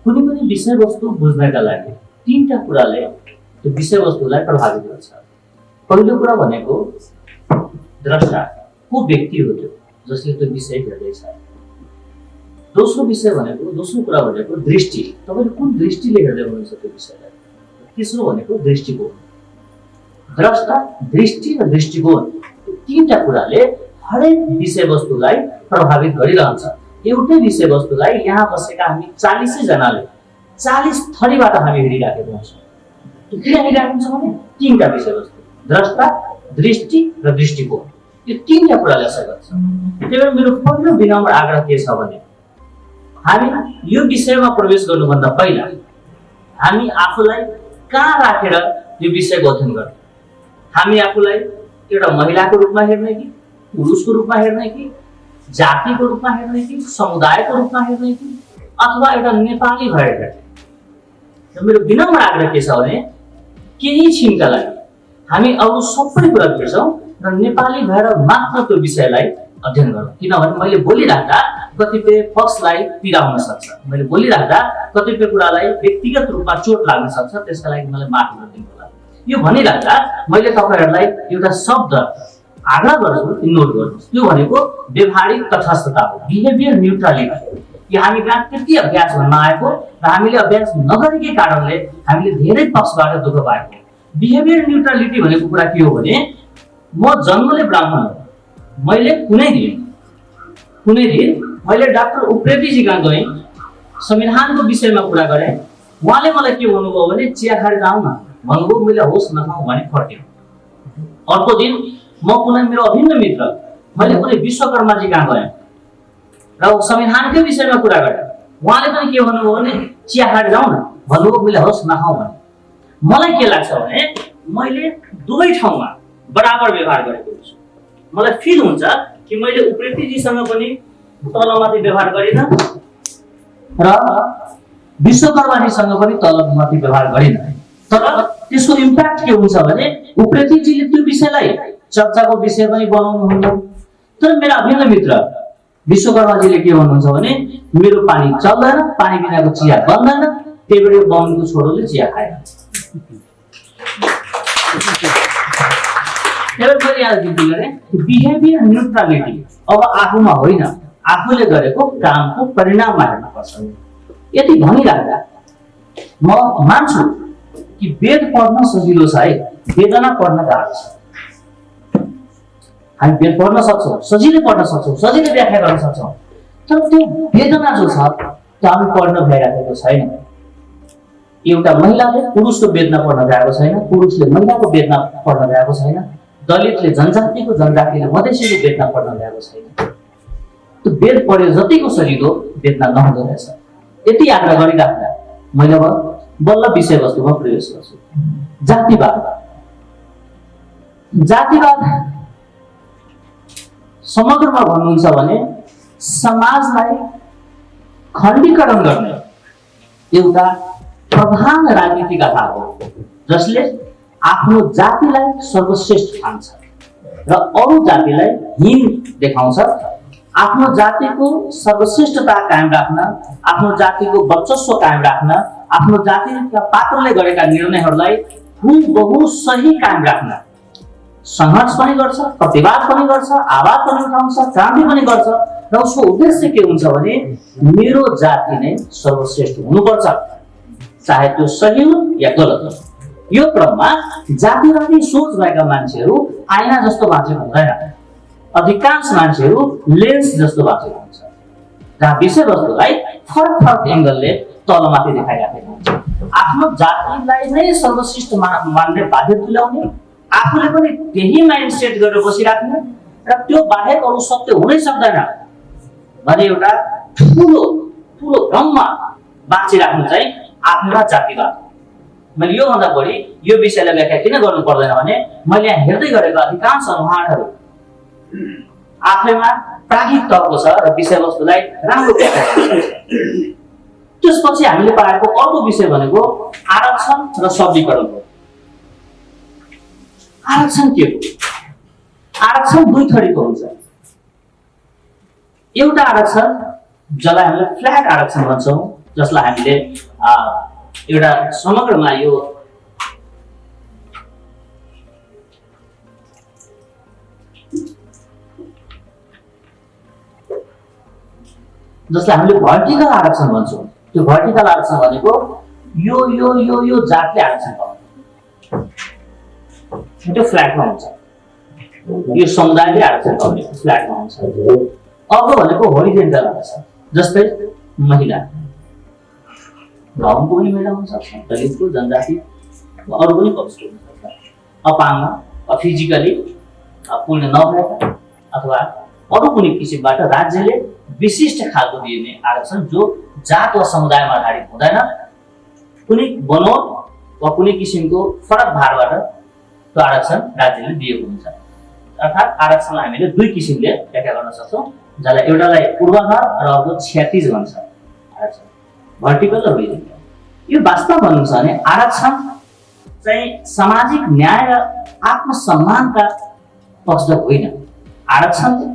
कुनै पनि विषयवस्तु बुझ्नका लागि तीनटा कुराले त्यो विषयवस्तुलाई प्रभावित गर्छ। पहिलो कुरा भनेको द्रष्टा, को व्यक्ति हो त्यो जसले त्यो विषय हेर्दैछ। दोस्रो कुरा भनेको दृष्टि, तपाईले कुन दृष्टिले हेर्दै हुनुहुन्छ त्यो विषयलाई। तेस्रो भनेको दृष्टिकोण। द्रष्टा, दृष्टि र दृष्टिकोण, यो तीनटा कुराले हरेक विषयवस्तुलाई प्रभावित गरिरहन्छ। एउटै विषयवस्तुलाई यहाँ बसेका हामी 40 जनाले 40 थरीबाट हामी हेरिराखेका हुन्छौँ। किन हेरिरहेका हुन्छौँ भने तीनटा विषयवस्तु, द्रष्टा, दृष्टि र दृष्टिकोण, यो तीनटा कुराले असर गर्छ। त्यही भएर मेरो पहिलो विनम्र आग्रह के छ भने हामी यो विषयमा प्रवेश गर्नुभन्दा पहिला हामी आफूलाई कहाँ राखेर यो विषयको अध्ययन गर्ने। हामी आफूलाई एउटा महिलाको रूपमा हेर्ने कि पुरुषको रूपमा हेर्ने कि जातिको रूपमा हेर्ने कि समुदायको रूपमा हेर्ने कि अथवा एउटा नेपाली भएर हेर्ने। मेरो विनम्र आग्रह के छ भने केही क्षणका लागि हामी अरू सबै कुरा बिर्सौँ र नेपाली भएर मात्र त्यो विषयलाई अध्ययन गरौँ। किनभने मैले बोलिराख्दा कतिपय पक्षलाई पीडा हुन सक्छ, मैले बोलिराख्दा कतिपय कुरालाई व्यक्तिगत रूपमा चोट लाग्न सक्छ, त्यसका लागि मलाई माफ गरिदिनु होला। यो भनिराख्दा मैले तपाईहरुलाई एउटा शब्द आग्रह गर्छु कि नोट गर्नुहोस्। त्यो भनेको व्यवहारिक तटस्थता हो, बिहेभियर न्युट्रलिटी। कि हामी कहाँ त्यति अभ्यास भन्न आएको र हामीले अभ्यास नगरेकै कारणले हामीले धेरै पक्षबाट दुःख पाएको। बिहेभियर न्युट्रलिटी भनेको कुरा के हो भने म जन्मले ब्राह्मण हो, मैले कुनै दिन मैले डाक्टर उप्रेतीजी कहाँ गएँ, संविधानको विषयमा कुरा गरेँ। उहाँले मलाई के भन्नुभयो भने चिया खाएर जाउँ न भन्नुभयो। मैले होस् नखाउँ भने फर्केँ। अर्को दिन म कुनै मेरो अभिन्न मित्र, मैले कुनै विश्वकर्माजी कहाँ गएँ र संविधानकै विषयमा कुरा गरेँ। उहाँले पनि के भन्नुभयो भने चिया खाएर जाउँ न भन्नुभयो। मैले होस् नखाउँ भने। मलाई के लाग्छ भने मैले दुवै ठाउँमा बराबर व्यवहार गरेको छु। मलाई फिल हुन्छ कि मैले उप्रेतीजीसँग पनि तलमाथि व्यवहार गरिनँ र विश्वकर्माजीसँग पनि तलमाथि व्यवहार गरिनँ। तर त्यसको इम्प्याक्ट के हुन्छ भने उप्रेतीजीले त्यो विषयलाई चर्चाको विषय पनि बनाउनुहुन्न। तर मेरा अभिन्न मित्र विश्वकर्माजीले के भन्नुहुन्छ भने मेरो पानी चल्दैन, पानी बिनाको चिया बन्दैन, त्यही भएर बाहुनको छोरोले चिया खाएन। बिहेभियर न्युट्रलिटी अब आफूमा होइन, आफूले गरेको कामको परिणाममा हेर्नुपर्छ। यति भनिराख्दा म मान्छु कि वेद पढ्न सजिलो छ है, वेदना पढ्न गाह्रो छ। हामी वेद पढ्न सक्छौँ, सजिलै पढ्न सक्छौँ, सजिलै व्याख्या गर्न सक्छौँ, तर त्यो वेदना जो छ त्यो हामी पढ्न भइराखेको छैन। एउटा महिलाले पुरुषको वेदना पढ्न गएको छैन, पुरुषले महिलाको वेदना पढ्न गएको छैन, दलितले जनजातिले मधेसीको वेदना पढ्न गएको छैन। त्यो वेद पढ्यो जतिको सजिलो वेदना नहुँदो रहेछ। यति आग्रह गरिराख्दा मैले अब बल्ल विषयवस्तुमा प्रवेश गर्छु। जातिवाद समग्रमा भन्नुहुन्छ भने समाजलाई खण्डीकरण गर्ने एउटा प्रधान राजनीतिक आधार हो, जसले आफ्नो जातिलाई सर्वश्रेष्ठ ठान्छ र अरू जातिलाई हीन देखाउँछ। आफ्नो जातिको सर्वश्रेष्ठता कायम राख्न, आफ्नो जातिको वर्चस्व कायम राख्न, आफ्नो जातिका पात्रले गरेका निर्णयहरूलाई हुबहु सही कायम राख्न संघर्ष पनि गर्छ, प्रतिवाद पनि गर्छ, आवाज पनि उठाउँछ, क्रान्ति पनि गर्छ। र उसको उद्देश्य के हुन्छ भने मेरो जाति नै सर्वश्रेष्ठ हुनुपर्छ, चाहे त्यो सही हो या गलत हो। यो क्रममा जातिवादी सोच भएका मान्छेहरू आइना जस्तो बाँचेको हुँदैन, अधिकांश मान्छेहरू लेन्स जस्तो बाँचेको हुन्छ, जहाँ विषयवस्तुलाई फरक एङ्गलले तलमाथि देखाइराखेको हुन्छ। आफ्नो जातिलाई नै सर्वश्रेष्ठ मान्ने बाध्य तुल्याउने, आफूले पनि त्यही माइन्ड सेट गरेर बसिराख्ने र त्यो बाहेक अरू सत्य हुनै सक्दैन भने एउटा ठुलो भ्रममा बाँचिराख्नु चाहिँ आफ्नोमा जातिवाद। मैले योभन्दा बढी यो विषयलाई व्याख्या किन गर्नु पर्दैन भने मैले यहाँ हेर्दै गरेको अधिकांश अनुहारहरू आफैमा प्राज्ञिक तर्क छ र विषयवस्तुलाई राम्रो व्याख्या गर्छ। त्यसपछि हामीले पाएको अर्को विषय भनेको आरक्षण र सबलीकरण हो। आरक्षण के हो? आरक्षण दुई थरीको हुन्छ। एउटा आरक्षण जसलाई हामीले फ्ल्याट आरक्षण भन्छौँ, जसलाई हामीले एउटा समग्रमा यो जसलाई हामीले भर्टिकल आरक्षण भन्छौँ। त्यो भर्टिकल आरक्षण भनेको यो जातले आरक्षण पाउँछ, त्यो फ्ल्याटमा हुन्छ। यो समुदायले आरक्षण पाउने फ्ल्याटमा हुन्छ। अर्को भनेको होरिजेन्टल आरक्षण, जस्तै महिला, गाउँको पनि महिला हुन सक्छ, दलितको, जनजाति, अरू पनि पक्षको हुन सक्छ, अपाङ्ग, फिजिकली पूर्ण नभएका अथवा अरू कुनै किसिमबाट राज्यले विशिष्ट खालको दिने आरक्षण जो जात वा समुदायमा आधारित हुँदैन, कुनै बनोट वा कुनै किसिमको फरक भारबाट त्यो आरक्षण राज्यले दिएको हुन्छ। अर्थात् आरक्षणलाई हामीले दुई किसिमले व्याख्या गर्न सक्छौँ, जसलाई एउटालाई पूर्वाधार र अर्को क्षैतिज भन्छ आरक्षण, भर्टिकल र होरिजेन्टल। यो वास्तव भन्नु छ भने आरक्षण चाहिँ सामाजिक न्याय र आत्मसम्मानका पक्षधर होइन। आरक्षणले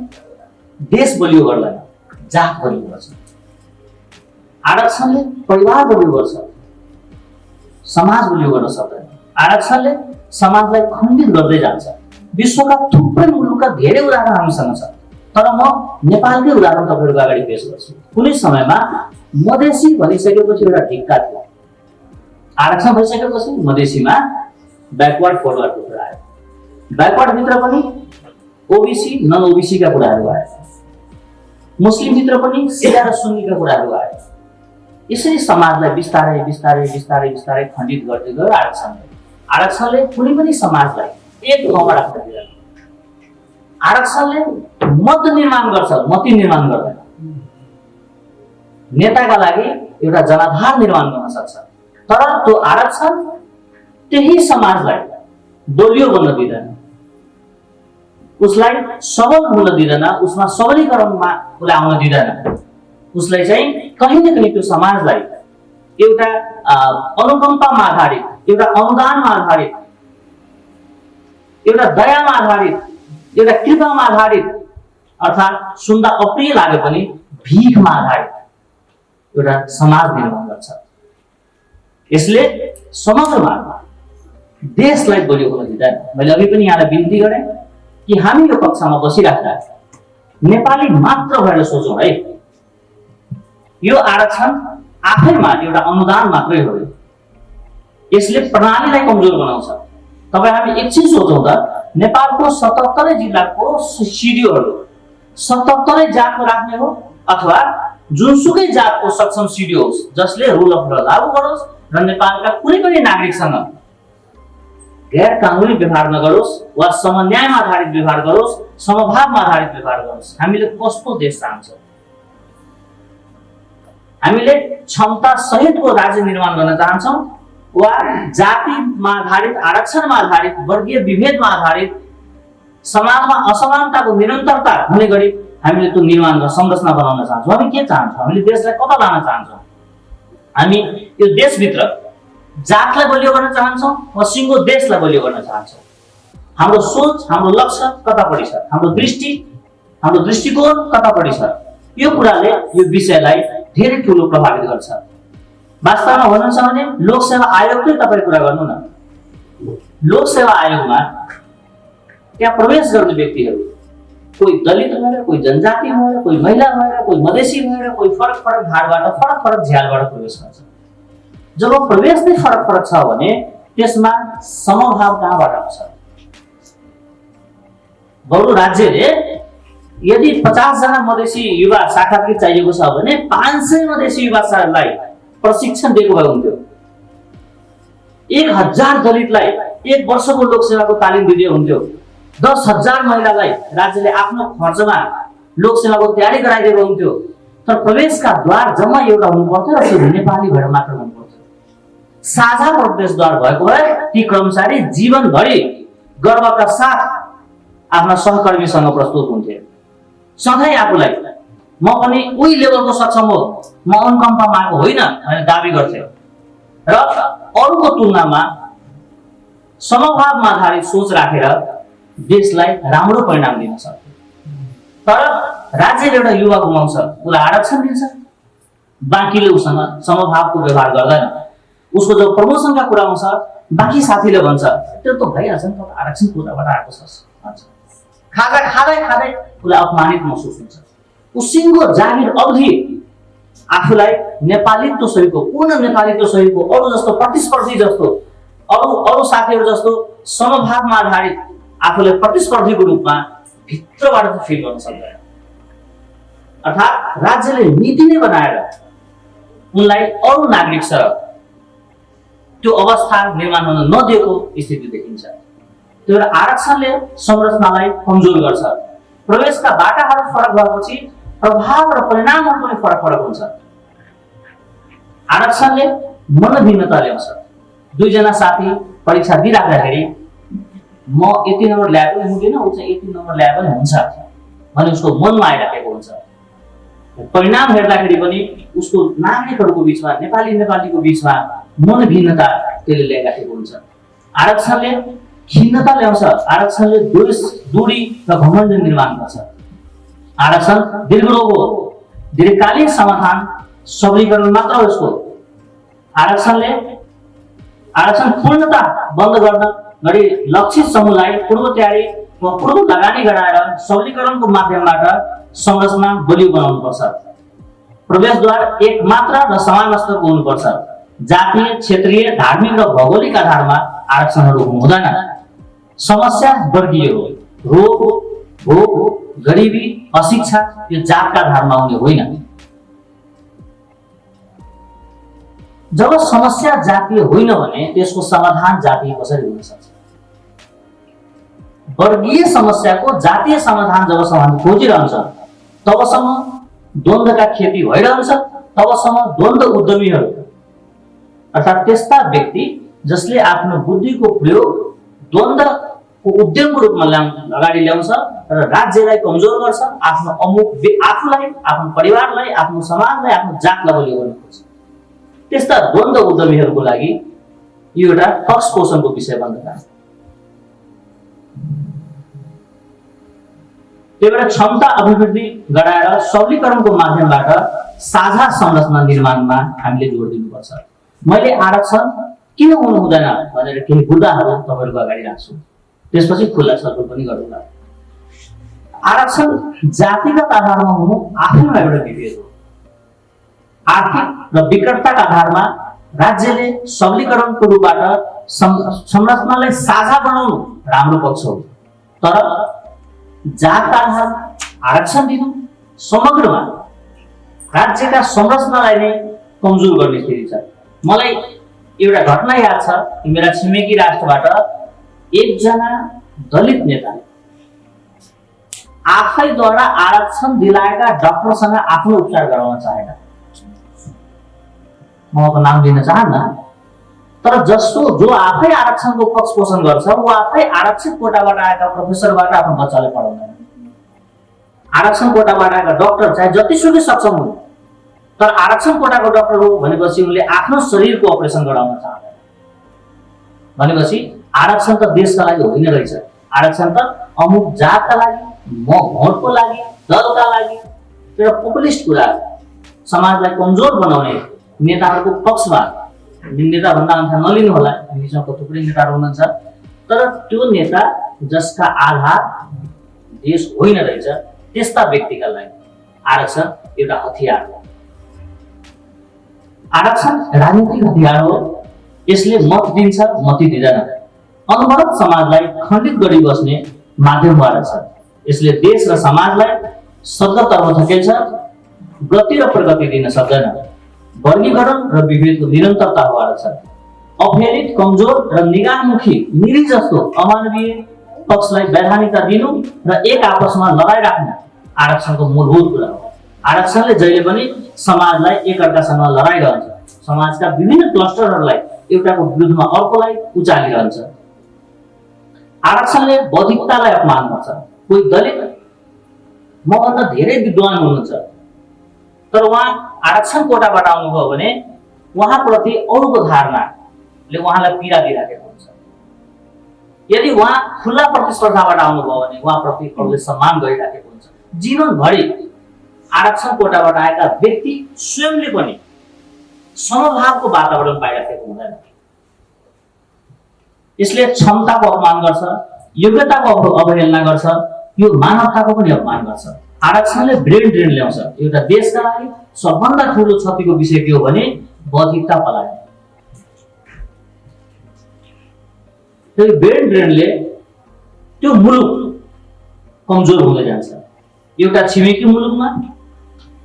देश बलियो गर्दैन, जात बलियो गर्छ। आरक्षणले परिवार बलियो गर्छ, समाज बलियो गर्न सक्दैन। आरक्षणले समाजलाई खण्डित गर्दै जान्छ। विश्वका थुप्रै मुलुकका धेरै उदाहरण हामीसँग छ, तर म नेपालकै उदाहरण तपाईँहरूको अगाडि पेश गर्छु। कुनै समयमा मधेसी भनिसकेपछि एउटा ढिक्का थियो, आरक्षण भइसकेपछि मधेसीमा ब्याकवर्ड फरवर्डको कुरा आयो। ब्याकवर्डभित्र पनि ओबीसी नन ओबीसीका कुराहरू आए, मुस्लिमभित्र पनि सिया र सुन्नीका कुराहरू आए। यसरी समाजलाई बिस्तारै बिस्तारै बिस्तारै बिस्तारै खण्डित गर्दै गयो आरक्षणले कुनै पनि समाजलाई एक ठाउँमा राख्न दिँदैन। आरक्षणले मत निर्माण गर्छ, मती निर्माण गर्दैन। नेताका लागि एउटा जनाधार निर्माण गर्न सक्छ, तर त्यो आरक्षण त्यही समाजलाई दलियो बन्न दिँदैन, उसलाई सबल हुन दिँदैन, उसमा सबलीकरणमा उसलाई आउन दिँदैन। उसलाई चाहिँ कहीँ न कहीँ त्यो समाजलाई एउटा अनुकम्पामा आधारित, एउटा अनुदानमा आधारित, एउटा दयामा आधारित, एउटा कृपामा आधारित, अर्थात् सुन्दा अप्रिय लागे पनि भीखमा आधारित एउटा समाज निर्माण गर्छ। यसले समग्रमा देशलाई बलियो हुन दिँदैन। मैले अघि पनि यहाँलाई बिन्ती गरेँ कि हामी यो कक्षामा बसिराख्दा नेपाली मात्र भएर सोचौँ है। यो आरक्षण आफैमा एउटा अनुदान मात्रै हो, यसले प्रणालीलाई कमजोर बनाउँछ। तपाईँ हामी एकछिन सोचौँ त, नेपालको 77 जिल्लाको सिडिओहरू 77 जातको राख्ने हो अथवा जुनसुकै जातको सक्षम सिडिओ होस् जसले रुल अफ ल लागू गरोस् र नेपालका कुनै पनि नागरिकसँग गैर कानुनी व्यवहार नगरोस् वा समन्यायमा आधारित व्यवहार गरोस्, समभावमा आधारित व्यवहार गरोस्। हामीले कस्तो देश चाहन्छौँ? हामीले क्षमता सहितको राज्य निर्माण गर्न चाहन्छौँ वा जातिमा आधारित, आरक्षणमा आधारित, वर्गीय विभेदमा आधारित, समाजमा असमानताको निरन्तरता हुने गरी हामीले त्यो निर्माण र संरचना बनाउन चाहन्छौँ? हामी के चाहन्छौँ? हामीले देशलाई कता लान चाहन्छौँ? हामी यो देशभित्र जातलाई बलियो गर्न चाहन्छौँ वा सिङ्गो देशलाई बलियो गर्न चाहन्छौँ? हाम्रो सोच, हाम्रो लक्ष्य कतापट्टि छ? हाम्रो दृष्टि, हाम्रो दृष्टिकोण कतापट्टि छ? यो कुराले यो विषयलाई धेरै ठुलो प्रभावित गर्छ। वास्तवमा भन्नु छ भने लोकसेवा आयोगकै तपाईँ कुरा गर्नु न। लोकसेवा आयोगमा त्यहाँ प्रवेश गर्ने व्यक्तिहरू कोही दलित भएर, कोही जनजाति भएर, कोही महिला भएर, कोही मधेसी भएर, कोही फरक फरक धारबाट, फरक फरक झ्यालबाट प्रवेश गर्छ। जब प्रवेश नै फरक फरक छ भने त्यसमा समभाव कहाँबाट आउँछ? बरु राज्यले यदि 50 जना मधेसी युवा साक्षात्कृत चाहिएको छ भने 500 मधेसी युवालाई प्रशिक्षण दिएको भए हुन्थ्यो। 1000 दलितलाई 1 वर्षको लोकसेवाको तालिम दिदिए हुन्थ्यो। 10,000 महिलालाई राज्यले आफ्नो खर्चमा लोकसेवाको तयारी गराइदिएको हुन्थ्यो। तर प्रवेशका द्वार जम्मा एउटा हुनुपर्थ्यो र त्यो नेपाली भएर मात्र हुनुपर्थ्यो। साझा प्रवेशद्वार भएको भए ती कर्मचारी जीवनभरि गर्वका साथ आफ्ना सहकर्मीसँग प्रस्तुत हुन्थे। सधैँ आफूलाई म पनि उही लेभलको सक्षम हो, म अनुकम्पामा आएको होइन भनेर दाबी गर्थे र अरूको तुलनामा समभावमा आधारित सोच राखेर देशलाई राम्रो परिणाम दिन सक्छ। तर राज्यले एउटा युवा गुमाउँछ, उसलाई आरक्षण दिन्छ, बाँकीले उसँग समभावको व्यवहार गर्दैन। उसको जब प्रमोसनका कुरा आउँछ बाँकी साथीले भन्छ त्यो त भइहाल्छ नि, त आरक्षण कोटाबाट आएको छ भन्छ। खाँदा खाँदै खाँदै उसलाई अपमानित महसुस हुन्छ। उसिनको जागिर अवधि आफूलाई नेपालीत्व सहितको पूर्ण नेपालीत्व सहितको अरू जस्तो प्रतिस्पर्धी जस्तो अरू साथीहरू जस्तो समभावमा आधारित आफूलाई प्रतिस्पर्धीको रूपमा भित्रबाट त फिल गर्न सक्दैन। अर्थात् राज्यले नीति नै बनाएर उनलाई अरू नागरिकसँग त्यो अवस्था निर्माण हुन नदिएको स्थिति देखिन्छ। त्यो भएर आरक्षणले संरचनालाई कमजोर गर्छ। प्रवेशका बाटाहरू फरक भएपछि प्रभाव र परिणामहरू पनि फरक फरक हुन्छ। आरक्षणले मनभिन्नता ल्याउँछ। दुईजना साथी परीक्षा दिइराख्दाखेरि म यति नम्बर ल्याए पनि हुँदैन, ऊ चाहिँ यति नम्बर ल्याए पनि हुन्छ भने उसको मनमा आइराखेको हुन्छ। परिणाम हेर्दाखेरि पनि उसको नागरिकहरूको बिचमा नेपालीको बिचमा मनभिन्नता त्यसले ल्याइराखेको हुन्छ। आरक्षणले खिन्नता ल्याउँछ। आरक्षणले द्वेष, दूरी र घमण्ड निर्माण गर्छ। आरक्षण दीर्घरोग हो, दीर्घकालीन समाधान सबलीकरण मात्र हो यसको। आरक्षण पूर्णता बन्द गर्न गरी लक्षित समूहलाई पूर्व तयारी वा पूर्व लगानी गराएर सबलीकरणको माध्यमबाट संरचना बलियो बनाउनु पर्छ। प्रवेशद्वार एक मात्र र समान स्तरको हुनुपर्छ। जातीय, क्षेत्रीय, धार्मिक र भौगोलिक आधारमा आरक्षणहरू हुँदैन। समस्या वर्गीय हो। रोग, भोग, गरिबी, अशिक्षा यो जातका आधारमा हुने होइन। जब समस्या जातीय होइन भने त्यसको समाधान जातीय कसरी हुन सक्छ? वर्गीय समस्याको जातीय समाधान जबसम्म खोजिरहन्छ तबसम्म द्वन्द्वका खेती भइरहन्छ। तबसम्म द्वन्द्व उद्यमीहरू अर्थात् त्यस्ता व्यक्ति जसले आफ्नो बुद्धिको प्रयोग द्वन्द्वको उद्यमको रूपमा अगाडि ल्याउँछ र राज्यलाई कमजोर गर्छ, आफ्नो आफूलाई, आफ्नो परिवारलाई, आफ्नो समाजलाई, आफ्नो जातलाई बलियो गर्न खोज्छ। त्यस्ता द्वन्द्व उद्यमीहरूको लागि यो एउटा पक्षपोषणको विषय बन्दैन। त्यही भएर क्षमता अभिवृद्धि गराएर सबलीकरणको माध्यमबाट साझा संरचना निर्माणमा हामीले जोड दिनुपर्छ। मैले आरक्षण किन हुनु हुँदैन भनेर केही मुद्दाहरू तपाईँहरूको अगाडि राख्छु, त्यसपछि खुल्ला छलफल पनि गरौँला। आरक्षण जातिगत आधारमा हुनु आफैमा एउटा विभेद हो। आर्थिक र विकटताका आधारमा राज्यले सबलीकरणको रूपबाट संरचनालाई साझा बनाउनु राम्रो पक्ष हो। तर जातका आधारमा आरक्षण दिनु समग्रमा राज्यका संरचनालाई नै कमजोर गर्ने स्थिति छ। मलाई एउटा घटना याद छ कि मेरा छिमेकी राष्ट्रबाट एकजना दलित नेताले आफैद्वारा आरक्षण दिलाएका डाक्टरसँग आफ्नो उपचार गराउन चाहेन। म नाम लिन चाहन्न, तर जो आफै आरक्षणको पक्ष पोषण गर्छ ऊ आफै आरक्षित कोटाबाट आएका प्रोफेसरबाट आफ्नो बच्चालाई पढाउँदैन। आरक्षण कोटाबाट आएका डाक्टर चाहे जतिसुकै सक्षम हुन्, तर आरक्षण कोटाको डाक्टर हो भनेपछि उनले आफ्नो शरीरको अपरेसन गराउन चाहँदैन। भनेपछि आरक्षण त देशका लागि होइन रहेछ। आरक्षण त अमुक जातका लागि, भोटको लागि, दलका लागि एउटा पपुलिस्ट कुरा, समाजलाई कमजोर बनाउने नेताहरूको पक्षमा। नेता भन्दा अन्त नलिनु होला, हामीसँग थुप्रै नेताहरू हुनुहुन्छ, तर त्यो नेता जसका आधार देश होइन रहेछ त्यस्ता व्यक्तिका लागि आरक्षण एउटा हतियार हो। आरक्षण राजनीतिक हतियार हो। यसले मत दिन्छ, मती दिँदैन। अनवरत समाजलाई खण्डित गरी बस्ने माध्यमबाट छ। यसले देश र समाजलाई सद्गतर्फ धकेल्छ, गति र प्रगति दिन सक्दैन। वर्गीकरण र विभेदको निरन्तरता भएर छ। अप्हेलित, कमजोर र निगाहमुखी निरी जस्तो अमानवीय पक्षलाई वैधानिकता दिनु र एक आपसमा लडाई राख्नु आरक्षणको मूलभूत कुरा हो। आरक्षणले जहिले पनि समाजलाई एकअर्कासँग लडाई रहन्छ। समाजका विभिन्न क्लस्टरहरूलाई एउटाको विरुद्धमा अर्कोलाई उचालिरहन्छ। आरक्षणले बौद्धिकतालाई अपमान गर्छ। कोही दलित मभन्दा धेरै विद्वान हुनुहुन्छ, तर उहाँ आरक्षण कोटाबाट आउनुभयो भने उहाँप्रति अरूको धारणाले उहाँलाई पीडा दिइराखेको हुन्छ। यदि उहाँ खुल्ला प्रतिस्पर्धाबाट आउनुभयो भने उहाँप्रति अरूले सम्मान गरिराखेको हुन्छ। जीवनभरि आरक्षण कोटाबाट आएका व्यक्ति स्वयंले पनि समभावको वातावरण पाइराखेको हुँदैन। यसले क्षमताको अपमान गर्छ, योग्यताको अवहेलना गर्छ, यो मानवताको पनि अपमान गर्छ। आरक्षणले ब्रेन ड्रेन ल्याउँछ। एउटा देशका लागि सबभन्दा ठूलो क्षतिको विषय के हो भने बौद्धिकता पलायन। त्यो ब्रेन ड्रेनले त्यो मुलुक कमजोर हुँदै जान्छ। एउटा छिमेकी मुलुकमा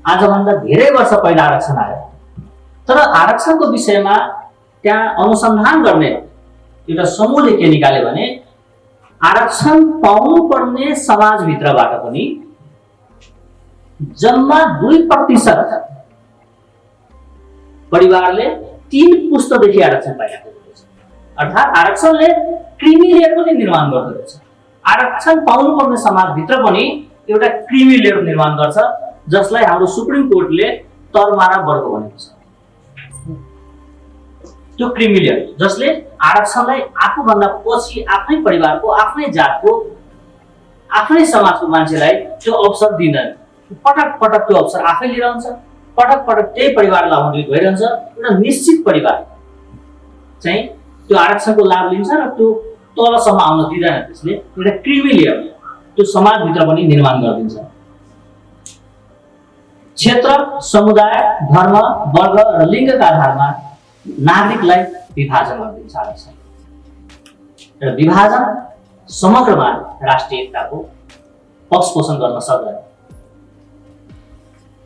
आजभन्दा धेरै वर्ष पहिला आरक्षण आयो, तर आरक्षणको विषयमा त्यहाँ अनुसन्धान गर्ने एउटा समूहले के निकाल्यो भने आरक्षण पाउनुपर्ने समाजभित्रबाट पनि जम्मा 2% परिवारले 3 पुस्तदेखि आरक्षण पाइरहेको छ। अर्थात् आरक्षणले क्रिमी लेयर पनि निर्माण गर्दो रहेछ। आरक्षण पाउनुपर्ने समाजभित्र पनि एउटा क्रिमी लेयर निर्माण गर्छ, जसलाई हाम्रो सुप्रिम कोर्टले तरमारा वर्ग भनेको छ। त्यो क्रिमी लेयर जसले आरक्षणलाई आफूभन्दा पछि आफ्नै परिवारको, आफ्नै जातको, आफ्नै समाजको मान्छेलाई त्यो अवसर दिँदैन। पटक पटक त्यो अवसर आफै लिएर आउँछ, पटक पटक त्यही परिवारलाई आमन्त्रित भइरहन्छ। एउटा निश्चित परिवार चाहिँ त्यो आरक्षणको लाभ लिन्छ र त्यो तलसम्म आउन दिँदैन। त्यसले एउटा क्रिमी लेयर त्यो समाजभित्र पनि निर्माण गरिदिन्छ। क्षेत्र, समुदाय, धर्म, वर्ग र लिङ्गका आधारमा नागरिकलाई विभाजन गरिदिन्छ आरक्षण। र विभाजन समग्रमा राष्ट्रिय एकताको पक्षपोषण गर्न सक्दैन।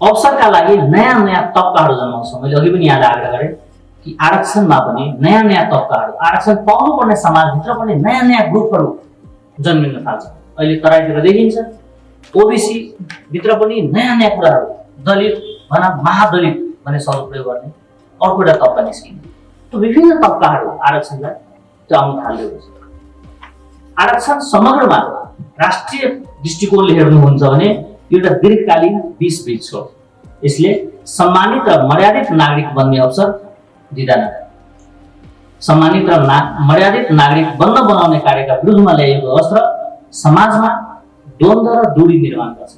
अवसरका लागि नयाँ नयाँ तबकाहरू जन्माउँछ। मैले अघि पनि यहाँ आग्रह गरेँ कि आरक्षणमा पनि नयाँ नयाँ तबकाहरू, आरक्षण पाउनुपर्ने समाजभित्र पनि नयाँ नयाँ ग्रुपहरू जन्मिन थाल्छ। अहिले तराईतिर देखिन्छ ओबीसी भित्र पनि नयाँ नयाँ कुराहरू, दलित भना महादलित भन्ने शब्द प्रयोग गर्ने अर्को एउटा तबका निस्किने। त्यो विभिन्न तबकाहरू आरक्षणलाई त्यो आउन थालेको छ। आरक्षण समग्रमा राष्ट्रिय दृष्टिकोणले हेर्नुहुन्छ भने एउटा दीर्घकालीन 20 वृक्ष हो। यसले सम्मानित र मर्यादित नागरिक बन्ने अवसर दिँदैन। सम्मानित र मर्यादित नागरिक बन्न बनाउने कार्यका विरुद्धमा ल्याइएको अस्त्र समाजमा द्वन्द्व र दूरी निर्माण गर्छ।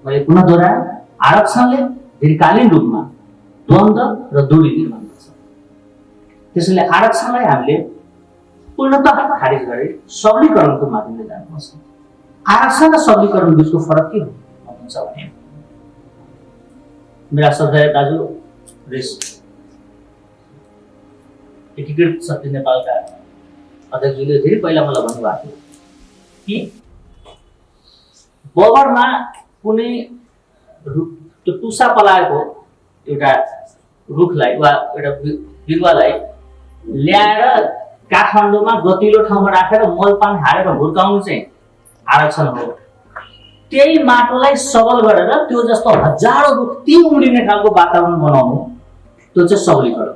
मैले पुनः दोहोऱ्याएँ, आरक्षणले दीर्घकालीन रूपमा द्वन्द्व र दूरी निर्माण गर्छ। त्यसैले आरक्षणलाई हामीले पूर्णतः खारिज गरे सबलीकरणको माध्यमले जानुपर्छ। आरक्षण र सबलीकरण बिचको फरक के हुन्छ भने मेरा श्रद्धेय दाजु एकीकृत शक्ति नेपालका अध्यक्षले धेरै पहिला मलाई भन्नुभएको थियो कि बगरमा कुनै त्यो टुसा पलाएको एउटा रुखलाई वा एउटा बिरुवालाई ल्याएर काठमाडौँमा गतिलो ठाउँमा राखेर मलपान हालेर हुर्काउनु चाहिँ आरक्षण हो। त्यही माटोलाई सबल गरेर त्यो जस्तो हजारौं रुख ती उम्रिने खालको वातावरण बनाउनु, त्यो चाहिँ सबलीकरण।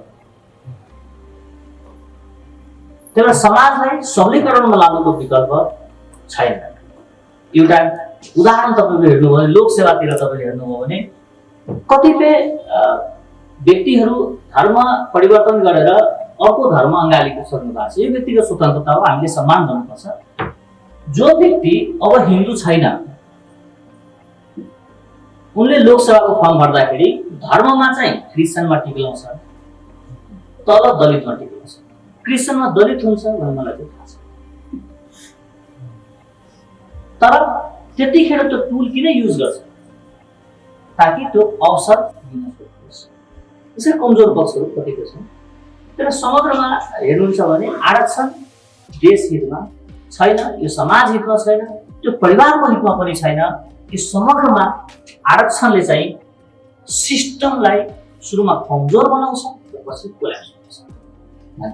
त्यसले समाजलाई सबलीकरणमा लानुको विकल्प छैन। एउटा उदाहरण तपाईले हेर्नुभयो भने लोकसेवातिर तपाईले हेर्नुभयो भने कतिपय व्यक्तिहरू धर्म परिवर्तन गरेर अर्को धर्म अँगालिएको सक्नु भएको छ। यो व्यक्तिगत स्वतन्त्रता हो, हामीले सम्मान गर्नुपर्छ। जो व्यक्ति अब हिन्दू छैन उनले लोकसेवाको फर्म भर्दाखेरि धर्ममा चाहिँ क्रिश्चियनमा टिक्लाउँछ, तल दलितमा टिक्लाउँछ। क्रिश्चियनमा दलित हुन्छ भन्ने मलाई चाहिँ थाहा छ, तर त्यतिखेर त्यो टुल किन युज गर्छ ताकि त्यो अवसर दिन सकोस्। यसै कमजोर पक्षहरू कतिको छन्। तर समग्रमा हेर्नुहुन्छ भने आरक्षण देश हितमा छैन, यो समाज हितमा छैन, त्यो परिवारको हितमा पनि छैन। यो समग्रमा आरक्षणले चाहिँ सिस्टमलाई सुरुमा कमजोर बनाउँछ, पछि कोल्याप्स हुन्छ।